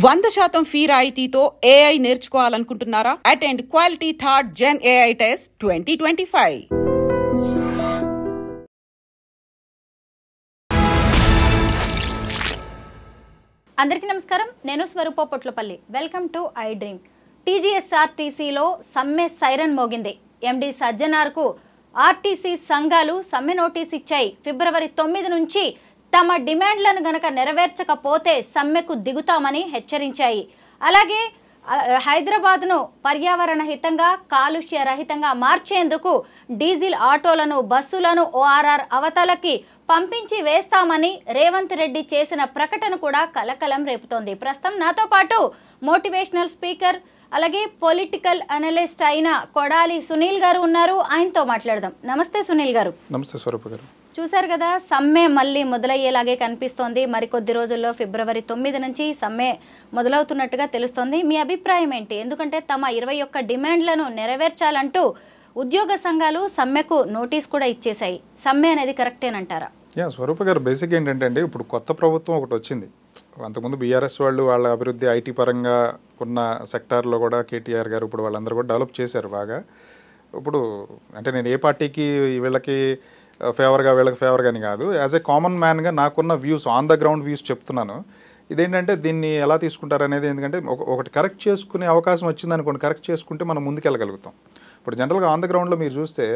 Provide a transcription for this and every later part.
100% fee రాయితీతో AI నేర్చుకోవాలనుకుంటున్నారా? Attend quality third gen AI test 2025. అందరికీ నమస్కారం. నేను Swaroopa Potlapalli. Welcome to iDream. టీజీఎస్ఆర్టీసీలో సమ్మె సైరన్ మోగింది. ఎండి సజ్జనార్కు ఆర్టీసీ సంఘాలు సమ్మె నోటీస్ ఇచ్చాయి. ఫిబ్రవరి 9 నుంచి తమ డిమాండ్లను గనక నెరవేర్చకపోతే సమ్మెకు దిగుతామని హెచ్చరించాయి. అలాగే హైదరాబాద్ను పర్యావరణ హితంగా కాలుష్య రహితంగా మార్చేందుకు డీజిల్ ఆటోలను బస్సులను ఓఆర్ఆర్ అవతలకి పంపించి వేస్తామని రేవంత్ రెడ్డి చేసిన ప్రకటన కూడా కలకలం రేపుతోంది. ప్రస్తుతం నాతో పాటు మోటివేషనల్ స్పీకర్ అలాగే పొలిటికల్ అనలిస్ట్ అయిన కొడాలి సునీల్ గారు ఉన్నారు. ఆయనతో మాట్లాడదాం. నమస్తే సునీల్ గారు. నమస్తే స్వరూప గారు. చూశారు కదా, సమ్మె మళ్ళీ మొదలయ్యేలాగే కనిపిస్తోంది. మరికొద్ది రోజుల్లో ఫిబ్రవరి 9 నుంచి సమ్మె మొదలవుతున్నట్టుగా తెలుస్తోంది. మీ అభిప్రాయం ఏంటి? ఎందుకంటే తమ 21 డిమాండ్లను నెరవేర్చాలంటూ ఉద్యోగ సంఘాలు సమ్మెకు నోటీస్ కూడా ఇచ్చేశాయి. సమ్మె అనేది కరెక్టేనంటారా? స్వరూప గారు, బేసిక్ ఏంటంటే అండి, ఇప్పుడు కొత్త ప్రభుత్వం ఒకటి వచ్చింది. అంతకుముందు బీఆర్ఎస్ వాళ్ళు వాళ్ళ అభివృద్ధి ఐటీ పరంగా ఉన్న సెక్టార్లో కూడా కేటీఆర్ గారు ఇప్పుడు వాళ్ళందరూ కూడా డెవలప్ చేశారు బాగా. ఇప్పుడు అంటే నేను ఏ పార్టీకి వీళ్ళకి ఫేవర్గా వీళ్ళకి ఫేవర్గా అని కాదు, యాజ్ ఏ కామన్ మ్యాన్గా నాకున్న views, on the ground views చెప్తున్నాను. ఇదేంటంటే దీన్ని ఎలా తీసుకుంటారు అనేది, ఎందుకంటే ఒకటి కరెక్ట్ చేసుకునే అవకాశం వచ్చిందనుకోండి, కరెక్ట్ చేసుకుంటే మనం ముందుకెళ్ళగలుగుతాం. ఇప్పుడు జనరల్గా ఆన్ ద గ్రౌండ్లో మీరు చూస్తే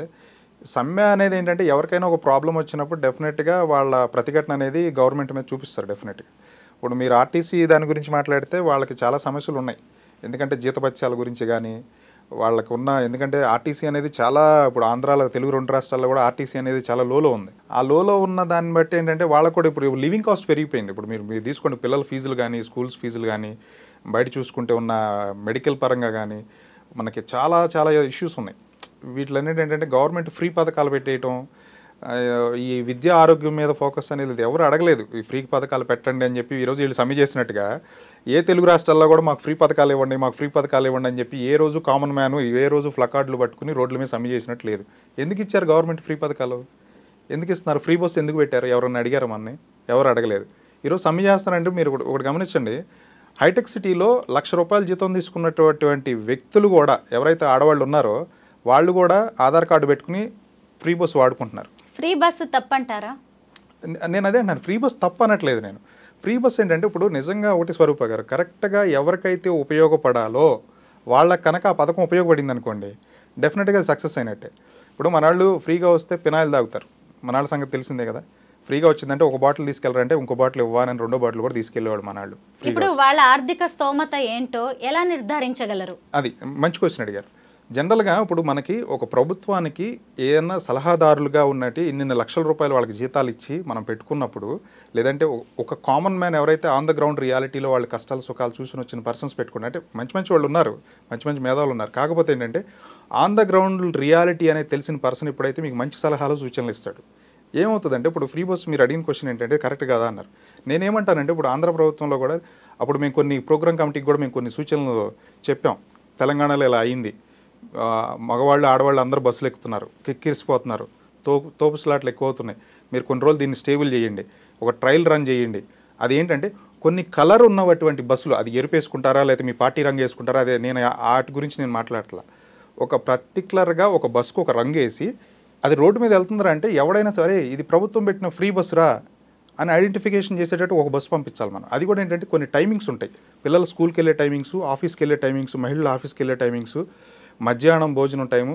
సమ్మె అనేది ఏంటంటే ఎవరికైనా ఒక ప్రాబ్లం వచ్చినప్పుడు డెఫినెట్గా వాళ్ళ ప్రతిఘటన అనేది గవర్నమెంట్ మీద చూపిస్తారు డెఫినెట్గా. ఇప్పుడు మీరు ఆర్టీసీ దాని గురించి మాట్లాడితే వాళ్ళకి చాలా సమస్యలు ఉన్నాయి. ఎందుకంటే జీతభత్యాల గురించి కానీ వాళ్ళకు ఉన్న, ఎందుకంటే ఆర్టీసీ అనేది చాలా, ఇప్పుడు ఆంధ్రాలో తెలుగు 2 రాష్ట్రాల్లో కూడా ఆర్టీసీ అనేది చాలా లోలో ఉంది. ఆ లోలో ఉన్న దాన్ని బట్టి ఏంటంటే వాళ్ళకు కూడా ఇప్పుడు లివింగ్ కాస్ట్ పెరిగిపోయింది. ఇప్పుడు మీరు తీసుకోండి, పిల్లల ఫీజులు కానీ స్కూల్స్ ఫీజులు కానీ బయట చూసుకుంటే ఉన్న మెడికల్ పరంగా కానీ మనకి చాలా చాలా ఇష్యూస్ ఉన్నాయి. వీటిలన్నిటి ఏంటంటే గవర్నమెంట్ ఫ్రీ పథకాలు పెట్టేయటం, ఈ విద్యా ఆరోగ్యం మీద ఫోకస్ అనేది ఎవరు అడగలేదు. ఈ ఫ్రీ పథకాలు పెట్టండి అని చెప్పి ఈరోజు వీళ్ళు సమ్మె చేసినట్టుగా ఏ తెలుగు రాష్ట్రాల్లో కూడా మాకు ఫ్రీ పథకాలు ఇవ్వండి, మాకు ఫ్రీ పథకాలు ఇవ్వండి అని చెప్పి ఏ రోజు కామన్ మ్యాన్ ఏ రోజు ప్లకార్డులు పట్టుకుని రోడ్ల మీద సమ్మె చేసినట్టు లేదు. ఎందుకు ఇచ్చారు గవర్నమెంట్ ఫ్రీ పథకాలు? ఎందుకు ఇస్తున్నారు? ఫ్రీ బస్ ఎందుకు పెట్టారు? ఎవరన్నా అడిగారు? మనని ఎవరు అడగలేదు. ఈరోజు సమ్మె చేస్తారంటే మీరు ఒకటి గమనించండి, హైటెక్ సిటీలో ₹1,00,000 జీతం తీసుకున్నటువంటి వ్యక్తులు కూడా, ఎవరైతే ఆడవాళ్ళు ఉన్నారో వాళ్ళు కూడా ఆధార్ కార్డు పెట్టుకుని ఫ్రీ బస్ వాడుకుంటున్నారు. ఫ్రీ బస్సు తప్పంటారా? నేను అదే అంటున్నాను, ఫ్రీ బస్ తప్పు అనట్లేదు నేను. ఫ్రీ బస్ ఏంటంటే ఇప్పుడు నిజంగా ఒకటి స్వరూప గారు, కరెక్ట్గా ఎవరికైతే ఉపయోగపడాలో వాళ్ళకి కనుక ఆ పథకం ఉపయోగపడింది అనుకోండి, డెఫినెట్గా సక్సెస్ అయినట్టే. ఇప్పుడు మనవాళ్ళు ఫ్రీగా వస్తే పినాయిల్ తాగుతారు, మనవాళ్ళ సంగతి తెలిసిందే కదా. ఫ్రీగా వచ్చిందంటే ఒక బాటిల్ తీసుకెళ్లారంటే ఇంకో బాటిల్ ఇవ్వాలని 2వ బాటిల్ కూడా తీసుకెళ్లేవాడు మనవాళ్ళు. ఇప్పుడు వాళ్ళ ఆర్థిక స్తోమత ఏంటో ఎలా నిర్ధారించగలరు? అది మంచి క్వశ్చన్ అడిగారు. జనరల్గా ఇప్పుడు మనకి ఒక ప్రభుత్వానికి ఏదన్నా సలహాదారులుగా ఉన్నట్టు ఇన్ని లక్షల రూపాయలు వాళ్ళకి జీతాలు ఇచ్చి మనం పెట్టుకున్నప్పుడు, లేదంటే ఒక కామన్ మ్యాన్ ఎవరైతే ఆన్ ద గ్రౌండ్ రియాలిటీలో వాళ్ళ కష్టాలు సుఖాలు చూసుకుని వచ్చిన పర్సన్స్ పెట్టుకున్నారు, అంటే మంచి వాళ్ళు ఉన్నారు, మంచి మేధావులు ఉన్నారు. కాకపోతే ఏంటంటే ఆన్ ద గ్రౌండ్ రియాలిటీ అనేది తెలిసిన పర్సన్ ఇప్పుడైతే మీకు మంచి సలహాలు సూచనలు ఇస్తాడు. ఏమవుతుందంటే ఇప్పుడు ఫ్రీ బస్ మీరు అడిగిన క్వశ్చన్ ఏంటంటే కరెక్ట్ కదా అన్నారు. నేనేమంటానంటే ఇప్పుడు ఆంధ్ర ప్రభుత్వంలో కూడా అప్పుడు మేము కొన్ని ప్రోగ్రామ్ కమిటీకి కూడా మేము కొన్ని సూచనలు చెప్పాం. తెలంగాణలో ఇలా అయింది, మగవాళ్ళు ఆడవాళ్ళు అందరూ బస్సులు ఎక్కుతున్నారు, కిక్కిరిసిపోతున్నారు, తోపు స్లాట్లు ఎక్కువ అవుతున్నాయి, మీరు కొన్ని రోజులు దీన్ని స్టేబుల్ చేయండి, ఒక ట్రయల్ రన్ చేయండి. అది ఏంటంటే కొన్ని కలర్ ఉన్నటువంటి బస్సులు, అది ఎరుపు వేసుకుంటారా లేకపోతే మీ పార్టీ రంగు వేసుకుంటారా, అదే నేను వాటి గురించి నేను మాట్లాడట్లా. ఒక పర్టికులర్గా ఒక బస్సుకు ఒక రంగు వేసి అది రోడ్డు మీద వెళ్తుందా అంటే ఎవడైనా సరే ఇది ప్రభుత్వం పెట్టిన ఫ్రీ బస్సురా అని ఐడెంటిఫికేషన్ చేసేటట్టు ఒక బస్సు పంపించాలి మనం. అది కూడా ఏంటంటే కొన్ని టైమింగ్స్ ఉంటాయి, పిల్లల స్కూల్కి వెళ్ళే టైమింగ్స్, ఆఫీస్కి వెళ్ళే టైమింగ్స్, మహిళల ఆఫీస్కి వెళ్ళే టైమింగ్స్, మధ్యాహ్నం భోజనం టైము,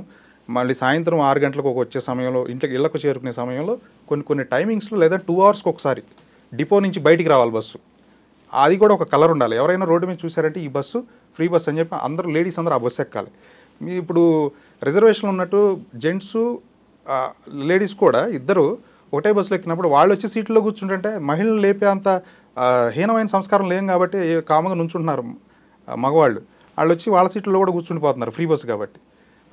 మళ్ళీ సాయంత్రం 6 గంటలకు వచ్చే సమయంలో, ఇళ్లకు చేరుకునే సమయంలో కొన్ని టైమింగ్స్లో లేదా 2 అవర్స్కి ఒకసారి డిపో నుంచి బయటికి రావాలి బస్సు. అది కూడా ఒక కలర్ ఉండాలి. ఎవరైనా రోడ్డు మీద చూసారంటే ఈ బస్సు ఫ్రీ బస్ అని చెప్పి అందరూ లేడీస్ అందరూ ఆ బస్సు ఎక్కాలి. మీ ఇప్పుడు రిజర్వేషన్లు ఉన్నట్టు జెంట్స్ లేడీస్ కూడా ఇద్దరు ఒకటే బస్సులో ఎక్కినప్పుడు వాళ్ళు వచ్చి సీట్లో కూర్చుంటుంటే మహిళలు లేపే అంత హీనమైన సంస్కారం లేం కాబట్టి కామగా నుంచుంటున్నారు మగవాళ్ళు. వాళ్ళు వచ్చి వాళ్ళ సీట్లో కూడా కూర్చుండిపోతున్నారు ఫ్రీ బస్సు కాబట్టి.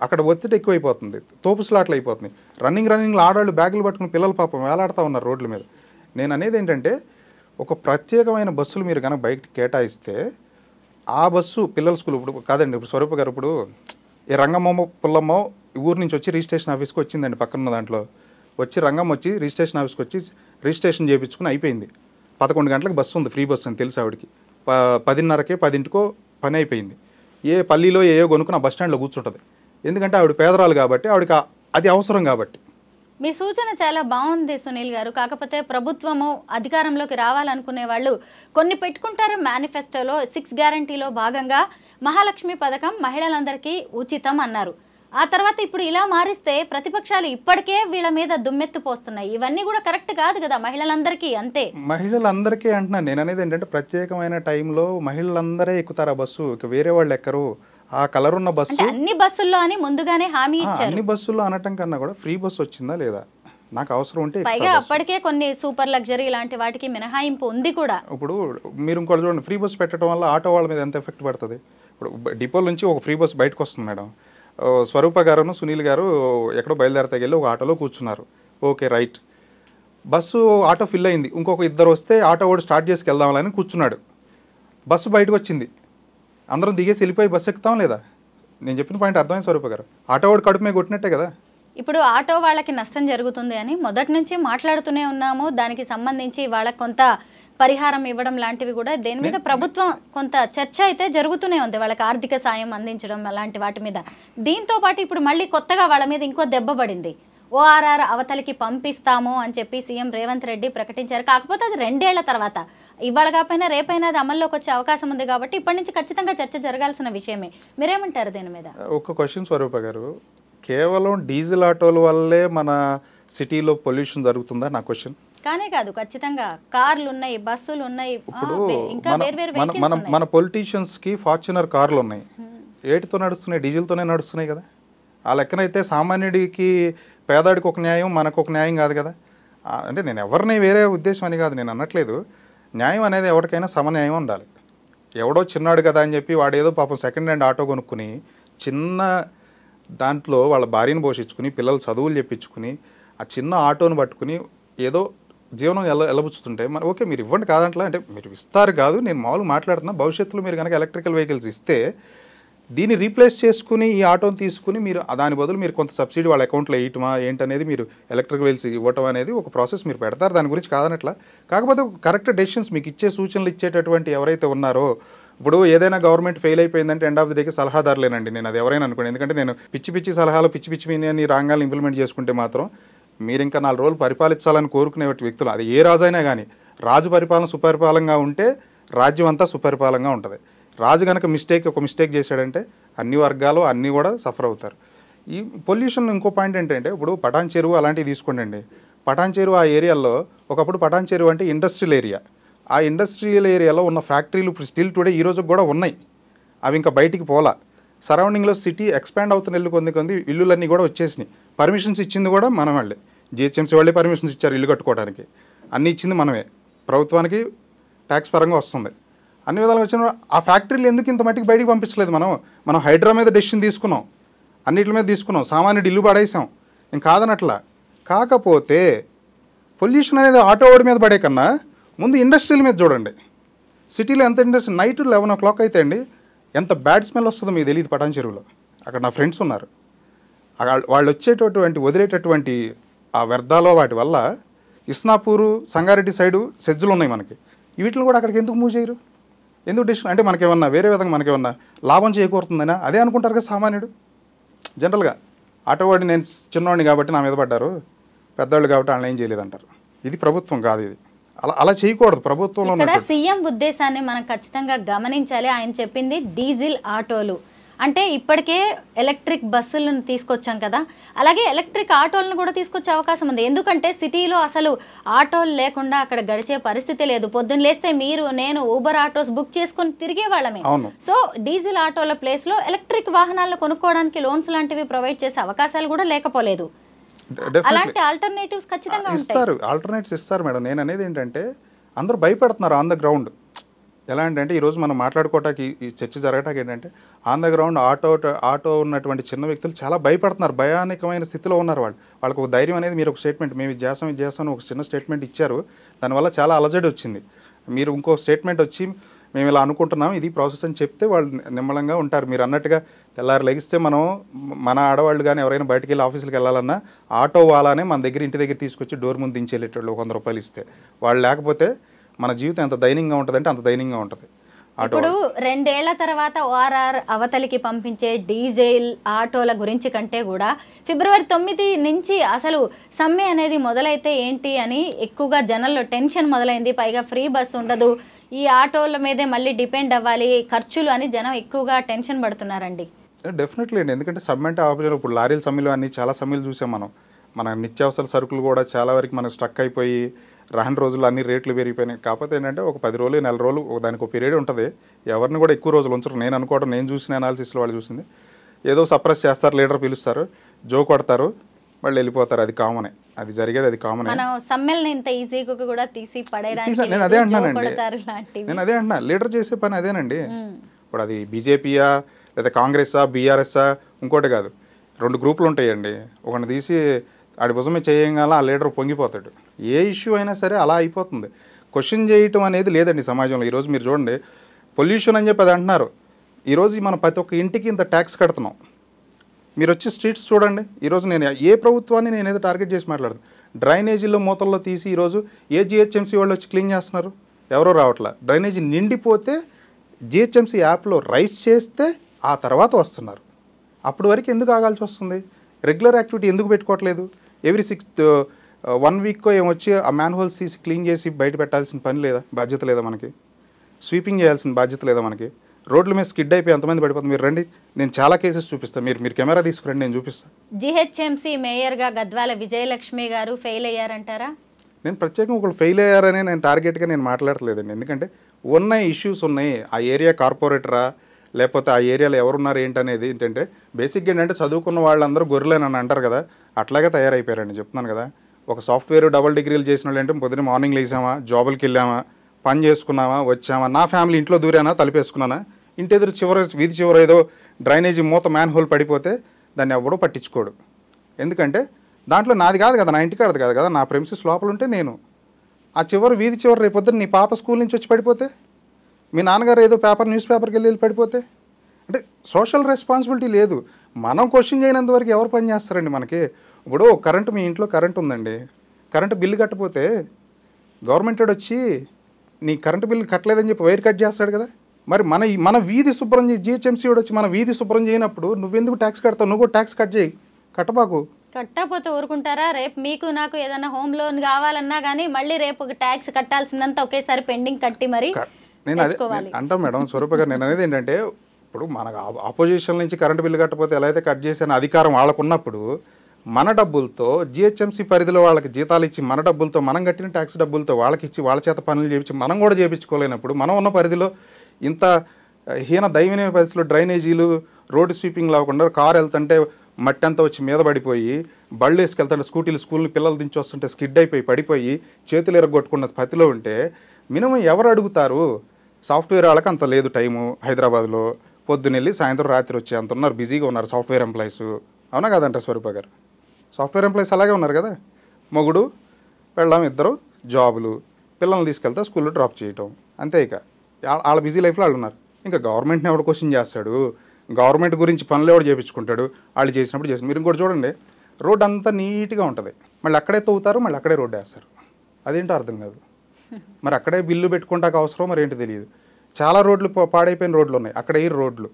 అక్కడ ఒత్తిడి ఎక్కువైపోతుంది, తోపు స్లాట్లు అయిపోతుంది, రన్నింగ్లో ఆడవాళ్ళు బ్యాగులు పట్టుకుని పిల్లలు పాపం వేలాడుతూ ఉన్నారు రోడ్ల మీద. నేను అనేది ఏంటంటే ఒక ప్రత్యేకమైన బస్సులు మీరు కనుక బయటకి కేటాయిస్తే ఆ బస్సు పిల్లల స్కూల్, ఇప్పుడు కాదండి, ఇప్పుడు స్వరూప గారు ఇప్పుడు ఈ రంగమ్మ పుల్లమ్మ ఊరు నుంచి వచ్చి రిజిస్ట్రేషన్ ఆఫీస్కి వచ్చిందండి, పక్కన దాంట్లో వచ్చి రంగమ్మ వచ్చి రిజిస్ట్రేషన్ ఆఫీస్కి వచ్చి రిజిస్ట్రేషన్ చేయించుకుని అయిపోయింది. 11 గంటలకు బస్సు ఉంది, ఫ్రీ బస్సు అని తెలుసు ఆవిడకి. 10:30కే 10ంటికో పని అయిపోయింది. ఏ పల్లీలో ఏయో కొనుక్కుని ఆ బస్ స్టాండ్లో కూర్చుంటుంది. ఎందుకంటే ఆవిడ పేదరాలు కాబట్టి, ఆవిడకి అది అవసరం కాబట్టి. మీ సూచన చాలా బాగుంది సునీల్ గారు. కాకపోతే ప్రభుత్వము అధికారంలోకి రావాలనుకునే వాళ్ళు కొన్ని పెట్టుకుంటారు మేనిఫెస్టోలో. 6 గ్యారంటీలో భాగంగా మహాలక్ష్మి పథకం మహిళలందరికీ ఉచితం అన్నారు. ఆ తర్వాత ఇప్పుడు ఇలా మారిస్తే ప్రతిపక్షాలు ఇప్పటికే వీళ్ళ మీద దుమ్మెత్తు పోస్తున్నాయి. ఇవన్నీ కూడా కరెక్ట్ కాదు కదా మహిళలందరికీ. అంతే, మహిళలందరికీ అంటున్నాను. నేను అనేది ఏంటంటే ప్రత్యేకమైన టైంలో మహిళలందరే ఎక్కుతారు ఆ బస్సు, ఇక వేరే వాళ్ళు ఎక్కరు. ఆ కలర్ ఉన్న బస్సు అన్ని బస్సుల్లో అని ముందుగానే హామీ ఇచ్చారు. అన్ని బస్సుల్లో అనటం కన్నా కూడా ఫ్రీ బస్సు వచ్చిందా లేదా, నాకు అవసరం ఉంటే పైగా అప్పటికే కొన్ని సూపర్ లగ్జరీ ఇలాంటి వాటికి మినహాయింపు ఉంది కూడా. ఇప్పుడు మీరు ఇంకోటి చూడండి, ఫ్రీ బస్సు పెట్టడం వల్ల ఆటో వాళ్ళ మీద ఎంత ఎఫెక్ట్ పడుతుంది. ఇప్పుడు డిపోల నుంచి ఒక ఫ్రీ బస్సు బయటకు వస్తుంది మేడం. స్వరూప గారును సునీల్ గారు ఎక్కడో బయలుదేరతాకి వెళ్ళి ఒక ఆటోలో కూర్చున్నారు. Okay right, bus auto fill అయింది. ఇంకొక ఇద్దరు వస్తే ఆటో వాడు స్టార్ట్ చేసుకు వెళ్దామని కూర్చున్నాడు. బస్సు బయటకు వచ్చింది. అందరం దిగేసి వెళ్ళిపోయి బస్సు ఎక్కుతాం లేదా? నేను చెప్పిన పాయింట్ అర్థమైంది స్వరూప గారు. ఆటో వాడు కడుపు మీద కొట్టినట్టే కదా. ఇప్పుడు ఆటో వాళ్ళకి నష్టం జరుగుతుంది అని మొదటి నుంచి మాట్లాడుతూనే ఉన్నాము. దానికి సంబంధించి వాళ్ళకి కొంత పరిహారం ఇవ్వడం లాంటివి కూడా దేని మీద ప్రభుత్వం కొంత చర్చ అయితే జరుగుతూనే ఉంది. వాళ్ళకి ఆర్థిక సాయం అందించడం అలాంటి వాటి మీద. దీంతో పాటు ఇప్పుడు మళ్ళీ కొత్తగా వాళ్ళ మీద ఇంకో దెబ్బ పడింది. ఓఆర్ఆర్ అవతలికి పంపిస్తాము అని చెప్పి సీఎం రేవంత్ రెడ్డి ప్రకటించారు. కాకపోతే అది 2 ఏళ్ల తర్వాత, ఇవాళ కాకపోయినా రేపైనా అది అమల్లోకి వచ్చే అవకాశం ఉంది కాబట్టి ఇప్పటి నుంచి ఖచ్చితంగా చర్చ జరగాల్సిన విషయమే. మీరేమంటారు దీని మీద? ఒక క్వశ్చన్ స్వరూప గారు, కేవలం డీజిల్ ఆటోల వల్లే మన సిటీలో పొల్యూషన్ జరుగుతుందా నా క్వశ్చన్? కానే కాదు, ఖచ్చితంగా కార్లు ఉన్నాయి, బస్సులు ఉన్నాయి, ఇప్పుడు ఇంకా వేర్వేరు వెహికల్స్ ఉన్నాయి. మన పొలిటీషియన్స్ కి ఫార్చునర్ కార్లు ఉన్నాయి. ఏటితో నడుస్తున్నాయి? డీజిల్తోనే నడుస్తున్నాయి కదా. ఆ లెక్కనైతే సామాన్యుడికి, పేదాడికి ఒక న్యాయం, మనకు ఒక న్యాయం కాదు కదా. అంటే నేను ఎవరిని వేరే ఉద్దేశం అని కాదు నేను అనట్లేదు. న్యాయం అనేది ఎవరికైనా సమన్యాయం ఉండాలి. ఎవడో చిన్నాడు కదా అని చెప్పి వాడేదో పాపం సెకండ్ హ్యాండ్ ఆటో కొనుక్కుని చిన్న దాంట్లో వాళ్ళ భార్యను పోషించుకుని పిల్లలు చదువులు చెప్పించుకుని ఆ చిన్న ఆటోను పట్టుకుని ఏదో జీవనం ఎలబుచ్చుతుంటే మరి ఓకే మీరు ఇవ్వండి కాదంట్లా, అంటే మీరు ఇస్తారు కాదు, నేను మామూలుగా మాట్లాడుతున్నా. భవిష్యత్తులో మీరు కనుక ఎలక్ట్రికల్ వెహికల్స్ ఇస్తే దీన్ని రీప్లేస్ చేసుకుని ఈ ఆటోని తీసుకుని మీరు దాని బదులు మీరు కొంత సబ్సిడీ వాళ్ళ అకౌంట్లో వేయటమా ఏంటనేది, మీరు ఎలక్ట్రిక్ వెహికల్స్ ఇవ్వటం అనేది ఒక ప్రాసెస్ మీరు పెడతారు. దాని గురించి కాదనట్లా. కాకపోతే కరెక్ట్ డెసిషన్స్ మీకు ఇచ్చే సూచనలు ఇచ్చేటటువంటి ఎవరైతే ఉన్నారో, ఇప్పుడు ఏదైనా గవర్నమెంట్ ఫెయిల్ అయిపోయిందంటే ఎండ్ ఆఫ్ ది డేకి సలహాదారులేనండి. నేను అది ఎవరైనా అనుకోండి. ఎందుకంటే నేను పిచ్చి సలహాలు పిచ్చి రాంగాలను ఇంప్లిమెంట్ చేసుకుంటే మాత్రం మీరు ఇంకా 4 రోజులు పరిపాలించాలని కోరుకునే వ్యక్తులు, అది ఏ రాజైనా కానీ, రాజు పరిపాలన సుపరిపాలనగా ఉంటే రాజ్యం అంతా సుపరిపాలనగా ఉంటుంది. రాజు కనుక ఒక మిస్టేక్ చేశాడంటే అన్ని వర్గాలు అన్నీ కూడా సఫర్ అవుతారు. ఈ పొల్యూషన్ ఇంకో పాయింట్ ఏంటంటే, ఇప్పుడు పటాన్ చెరువు అలాంటివి తీసుకోండి. పటాన్ చెరువు ఆ ఏరియాలో ఒకప్పుడు పటాన్ చెరువు అంటే ఇండస్ట్రియల్ ఏరియా. ఆ ఇండస్ట్రియల్ ఏరియాలో ఉన్న ఫ్యాక్టరీలు ఇప్పుడు స్టిల్ టుడే ఈ రోజు కూడా ఉన్నాయి. అవి ఇంకా బయటికి పోలా. సరౌండింగ్లో సిటీ ఎక్స్పాండ్ అవుతున్న కొంది ఇల్లులన్నీ కూడా వచ్చేసినాయి. పర్మిషన్స్ ఇచ్చింది కూడా మనం వాళ్ళే. జిహెచ్ఎంసీ వాళ్ళే పర్మిషన్స్ ఇచ్చారు ఇల్లు కట్టుకోవడానికి. అన్నీ ఇచ్చింది మనమే. ప్రభుత్వానికి ట్యాక్స్ పరంగా వస్తుంది. అన్ని విధాలుగా వచ్చిన ఆ ఫ్యాక్టరీలు ఎందుకు ఇంత మట్టికి బయటికి పంపించలేదు? మనం హైడ్రా మీద డెసిషన్ తీసుకున్నాం, అన్నిటి మీద తీసుకున్నాం, సామాన్యుడు ఇల్లు పడేసాం. నేను కాదనట్లా. కాకపోతే పొల్యూషన్ అనేది ఆటో వాడి మీద పడే కన్నా ముందు ఇండస్ట్రీల మీద చూడండి. సిటీలో ఎంత ఇండస్ట్రీ, నైట్ 11 o'clock అయితే అండి ఎంత బ్యాడ్ స్మెల్ వస్తుందో మీకు తెలియదు. పటాన్ చెరువులో అక్కడ నా ఫ్రెండ్స్ ఉన్నారు. వాళ్ళు వదిలేటటువంటి ఆ వ్యర్థాలు వాటి వల్ల ఇస్నాపూరు, సంగారెడ్డి సైడు సెజ్జులు ఉన్నాయి మనకి. వీటిని కూడా అక్కడికి ఎందుకు మూవ్ చేయరు? ఎందుకు డెసిషన్? అంటే మనకేమన్నా వేరే విధంగా మనకేమన్నా లాభం చేకూరుతుందనా అదే అనుకుంటారు కదా సామాన్యుడు. జనరల్గా ఆటోవాడిని నేను చిన్నవాడిని కాబట్టి నా మీద పడ్డారు, పెద్దవాళ్ళు కాబట్టి వాళ్ళని ఏం చేయలేదంటారు. ఇది ప్రభుత్వం కాదు. ఇది అలా చేయకూడదు. ప్రభుత్వంలో ఇక్కడ సీఎం ఉద్దేశాన్ని మనం ఖచ్చితంగా గమనించాలి. ఆయన చెప్పింది డీజిల్ ఆటోలు అంటే ఇప్పటికే ఎలక్ట్రిక్ బస్సులను తీసుకొచ్చాం కదా, అలాగే ఎలక్ట్రిక్ ఆటోలను కూడా తీసుకొచ్చే అవకాశం ఉంది. ఎందుకంటే సిటీలో అసలు ఆటోలు లేకుండా అక్కడ గడిచే పరిస్థితి లేదు. పొద్దున్న లేస్తే మీరు నేను ఊబర్ ఆటోస్ బుక్ చేసుకుని తిరిగే వాళ్ళమే. సో డీజిల్ ఆటోల ప్లేస్ లో ఎలక్ట్రిక్ వాహనాలను కొనుక్కోవడానికి లోన్స్ లాంటివి ప్రొవైడ్ చేసే అవకాశాలు కూడా లేకపోలేదు. అలాంటి ఆల్టర్నేటివ్స్ ఖచ్చితంగా ఇస్తారు. ఆల్టర్నేటివ్స్ ఇస్తారు మేడం. నేను అనేది ఏంటంటే అందరూ భయపడుతున్నారు ఆన్ ద గ్రౌండ్. ఎలా అంటే ఈరోజు మనం మాట్లాడుకోవటానికి ఈ చర్చ జరగటానికి ఏంటంటే ఆన్ ద గ్రౌండ్ ఆటో ఉన్నటువంటి చిన్న వ్యక్తులు చాలా భయపడుతున్నారు. భయానకమైన స్థితిలో ఉన్నారు. వాళ్ళకి ఒక ధైర్యం అనేది, మీరు ఒక స్టేట్మెంట్ మేము ఇది చేస్తాం ఒక చిన్న స్టేట్మెంట్ ఇచ్చారు, దానివల్ల చాలా అలజడి వచ్చింది. మీరు ఇంకో స్టేట్మెంట్ వచ్చి మేము ఇలా అనుకుంటున్నాం ఇది ప్రాసెస్ అని చెప్తే వాళ్ళు నిమ్మలంగా ఉంటారు. మీరు అన్నట్టుగా తెల్లారి లెగిస్తే మన ఆడవాళ్ళు కానీ ఎవరైనా బయటికి వెళ్ళి ఆఫీసులకు వెళ్ళాలన్నా ఆటో వాళ్ళనే మన దగ్గర ఇంటి దగ్గర తీసుకొచ్చి డోర్ ముందు దించేళ్ళేటోళ్ళు 100 రూపాయలు ఇస్తే. వాళ్ళు లేకపోతే మన జీవితం ఎంత దైన్యంగా ఉంటుందంటే అంత దైన్యంగా ఉంటుంది. ఇప్పుడు 2 ఏళ్ల తర్వాత ఓఆర్ఆర్ అవతలికి పంపించే డీజిల్ ఆటోల గురించి కంటే కూడా ఫిబ్రవరి 9 నుంచి అసలు సమ్మె అనేది మొదలైతే ఏంటి అని ఎక్కువగా జనంలో టెన్షన్ మొదలైంది. పైగా ఫ్రీ బస్ ఉండదు, ఈ ఆటోల మీదే మళ్ళీ డిపెండ్ అవ్వాలి, ఖర్చులు అని జనం ఎక్కువగా టెన్షన్ పడుతున్నారండి. డెఫినెట్లీ అండి. ఎందుకంటే సమ్మె అంటే ఆపరేషన్ ఇప్పుడు లారీల సమ్మెలు అన్ని చాలా సమ్మెలు చూసాం మనం. మన నిత్యావసర సరుకులు కూడా చాలా వరకు మనకు స్టక్ అయిపోయి రాని రోజుల్లో అన్ని రేట్లు పెరిగిపోయినాయి. కాకపోతే ఏంటంటే ఒక 10 రోజులు 4 రోజులు దానికి ఒక పీరియడ్ ఉంటుంది. ఎవరిని కూడా ఎక్కువ రోజులు ఉంచరు. నేను అనుకోవడం, నేను చూసిన అనాలిసిస్లో వాళ్ళు చూసింది ఏదో సప్రెస్ చేస్తారు, లీడర్ పిలుస్తారు, జో కొడతారు, వాళ్ళు వెళ్ళిపోతారు. అది కామనే, అది జరిగేది, అది కామనే. మనం సమ్మెల్ని ఇంత ఈజీగా కూడా తీసి పడేయడానికి నేను అదే అంటున్నానండి. నేను అదే అంటున్నా, లీడర్ చేసే పని అదేనండి. ఇప్పుడు అది బీజేపీయా లేదా కాంగ్రెసా బీఆర్ఎస్ఆ ఇంకోటి కాదు, 2 గ్రూపులు ఉంటాయండి. ఒకటి తీసి ఆడి భుజమే చేయగానే ఆ లీడర్ పొంగిపోతాడు. ఏ ఇష్యూ అయినా సరే అలా అయిపోతుంది. క్వశ్చన్ చేయటం అనేది లేదండి సమాజంలో. ఈరోజు మీరు చూడండి, పొల్యూషన్ అని చెప్పి అది అంటున్నారు. ఈరోజు మనం ప్రతి ఒక్క ఇంటికి ఇంత ట్యాక్స్ కడుతున్నాం. మీరు వచ్చి స్ట్రీట్స్ చూడండి. ఈరోజు నేను ఏ ప్రభుత్వాన్ని నేనేదో టార్గెట్ చేసి మాట్లాడుతాను. డ్రైనేజీలో మూతల్లో తీసి ఈరోజు ఏ జిహెచ్ఎంసీ వాళ్ళు వచ్చి క్లీన్ చేస్తున్నారు? ఎవరో రావట్లా. డ్రైనేజీ నిండిపోతే జిహెచ్ఎంసీ యాప్లో రైస్ చేస్తే ఆ తర్వాత వస్తున్నారు. అప్పటి వరకు ఎందుకు ఆగాల్సి వస్తుంది? రెగ్యులర్ యాక్టివిటీ ఎందుకు పెట్టుకోవట్లేదు? ఎవ్రీ 1 వీక్కో ఏమొచ్చి ఆ మ్యాన్ హోల్స్ తీసి క్లీన్ చేసి బయట పెట్టాల్సిన పని లేదా, బాధ్యత లేదా మనకి? స్వీపింగ్ చేయాల్సిన బాధ్యత లేదా మనకి? రోడ్ల మీద స్కిడ్ అయిపోయి ఎంతమంది పడిపోతుంది? మీరు రండి, నేను చాలా కేసెస్ చూపిస్తాను. మీరు కెమెరా తీసుకురండి, నేను చూపిస్తాను. జిహెచ్ఎంసీ మేయర్గా గద్వాల విజయలక్ష్మి గారు ఫెయిల్ అయ్యారంటారా? నేను ప్రత్యేకంగా ఒకళ్ళు ఫెయిల్ అయ్యారని నేను టార్గెట్గా నేను మాట్లాడట్లేదండి. ఎందుకంటే ఉన్న ఇష్యూస్ ఉన్నాయి. ఆ ఏరియా కార్పొరేటరా లేకపోతే ఆ ఏరియాలో ఎవరున్నారు ఏంటనేది ఏంటంటే బేసిక్గా ఏంటంటే చదువుకున్న వాళ్ళందరూ గొర్రెలేనని అంటారు కదా, అట్లాగే తయారైపోయారండి. చెప్తున్నాను కదా, ఒక సాఫ్ట్వేర్ డబుల్ డిగ్రీలు చేసిన వాళ్ళు అంటే పొద్దున్న మార్నింగ్ లేసామా, జాబులకి వెళ్ళామా, పని చేసుకున్నామా, వచ్చామా, నా ఫ్యామిలీ ఇంట్లో దూరానా, తలిపేసుకున్నానా, ఇంటి ఎదురు వీధి చివర ఏదో డ్రైనేజీ మూత మ్యాన్ హోల్ పడిపోతే దాన్ని ఎవడో పట్టించుకోడు. ఎందుకంటే దాంట్లో నాది కాదు కదా, నా ఇంటికి కాదు కదా, నా ప్రెమిసెస్ లోపల ఉంటే నేను ఆ వీధి చివరి రేపొద్దున నీ పాప స్కూల్ నుంచి వచ్చి పడిపోతే, మీ నాన్నగారు ఏదో న్యూస్ పేపర్కి వెళ్ళి పడిపోతే, అంటే సోషల్ రెస్పాన్సిబిలిటీ లేదు. మనం క్వశ్చన్ చేయనంత వరకు ఎవరు పని చేస్తారండి మనకి? ఇప్పుడు కరెంటు, మీ ఇంట్లో కరెంటు ఉందండి, కరెంటు బిల్లు కట్టపోతే గవర్నమెంట్ వచ్చి నీ కరెంటు బిల్లు కట్టలేదని చెప్పి వైర్ కట్ చేస్తాడు కదా. మరి మన వీధి శుభ్రం చేసి జిహెచ్ఎంసీ వచ్చి మన వీధి శుభ్రం చేయనప్పుడు నువ్వెందుకు ట్యాక్స్ కడతావు? నువ్వు కూడా ట్యాక్స్ కట్ చేయి, కట్టబాకు. కట్టకపోతే ఊరుకుంటారా? రేపు మీకు నాకు ఏదైనా హోమ్ లోన్ కావాలన్నా కానీ మళ్ళీ రేపు ఒక ట్యాక్స్ కట్టాల్సిందంతా ఒకేసారి పెండింగ్ కట్టి మరి నేను అదే అంటాం మేడం. స్వరూప గారు, నేను అనేది ఏంటంటే ఇప్పుడు మనకు ఆపోజిషన్ నుంచి కరెంటు బిల్లు కట్టకపోతే ఎలా అయితే కట్ చేసే అధికారం వాళ్ళకు ఉన్నప్పుడు, మన డబ్బులతో జిహెచ్ఎంసీ పరిధిలో వాళ్ళకి జీతాలు ఇచ్చి, మన డబ్బులతో మనం కట్టిన ట్యాక్స్ డబ్బులతో వాళ్ళకి ఇచ్చి, వాళ్ళ చేత పనులు చేయించి మనం కూడా చేయించుకోలేనప్పుడు, మనం ఉన్న పరిధిలో ఇంత దైవనీయ పరిస్థితిలో డ్రైనేజీలు, రోడ్డు స్వీపింగ్ లేకుండా కారు వెళ్తుంటే మట్టి అంతా వచ్చి మీద పడిపోయి, బళ్ళు వేసుకెళ్తుంటే స్కూటీలు స్కూల్ని పిల్లలు దించి వస్తుంటే స్కిడ్ అయిపోయి పడిపోయి చేతులు ఎరగొట్టుకున్న స్థితిలో ఉంటే మినిమం ఎవరు అడుగుతారు? సాఫ్ట్వేర్ వాళ్ళకి అంత లేదు టైము. హైదరాబాద్లో పొద్దునెళ్ళి సాయంత్రం రాత్రి వచ్చి అంత ఉన్నారు, బిజీగా ఉన్నారు సాఫ్ట్వేర్ ఎంప్లాయీస్. అవునా కదంటారు స్వరూప గారు? సాఫ్ట్వేర్ ఎంప్లాయీస్ అలాగే ఉన్నారు కదా. మొగుడు పెళ్ళాం ఇద్దరు జాబులు, పిల్లల్ని తీసుకెళ్తే స్కూల్లో డ్రాప్ చేయటం, అంతే. ఇక వాళ్ళ బిజీ లైఫ్లో వాళ్ళు ఉన్నారు. ఇంకా గవర్నమెంట్ని ఎవడు క్వశ్చన్ చేస్తాడు? గవర్నమెంట్ గురించి పనులు ఎవడు చేయించుకుంటాడు? వాళ్ళు చేసినప్పుడు చేసి. మీరు ఇంకోటి చూడండి, రోడ్డు అంతా నీట్గా ఉంటుంది, మళ్ళీ అక్కడే తవ్వుతారు, మళ్ళీ అక్కడే రోడ్డు వేస్తారు. అదేంటో అర్థం కాదు. మరి అక్కడే బిల్లు పెట్టుకుంటాక అవసరం మరి ఏంటో తెలియదు. చాలా రోడ్లు పాడైపోయిన రోడ్లు ఉన్నాయి, అక్కడ ఈ రోడ్లు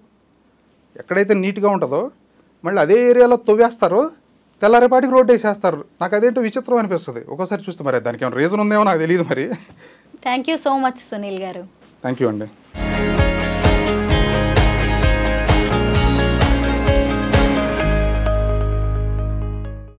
ఎక్కడైతే నీట్గా ఉంటుందో మళ్ళీ అదే ఏరియాలో తవ్వేస్తారు, తెల్లారేపాటికి రోడ్డు వేసేస్తారు. నాకు అదేంటో విచిత్రం అనిపిస్తుంది ఒక్కోసారి చూస్తే. మరి దానికి ఏమైనా రీజన్ ఉందేమో నాకు తెలియదు మరి. Thank you so much Sunil garu. Thank you అండి.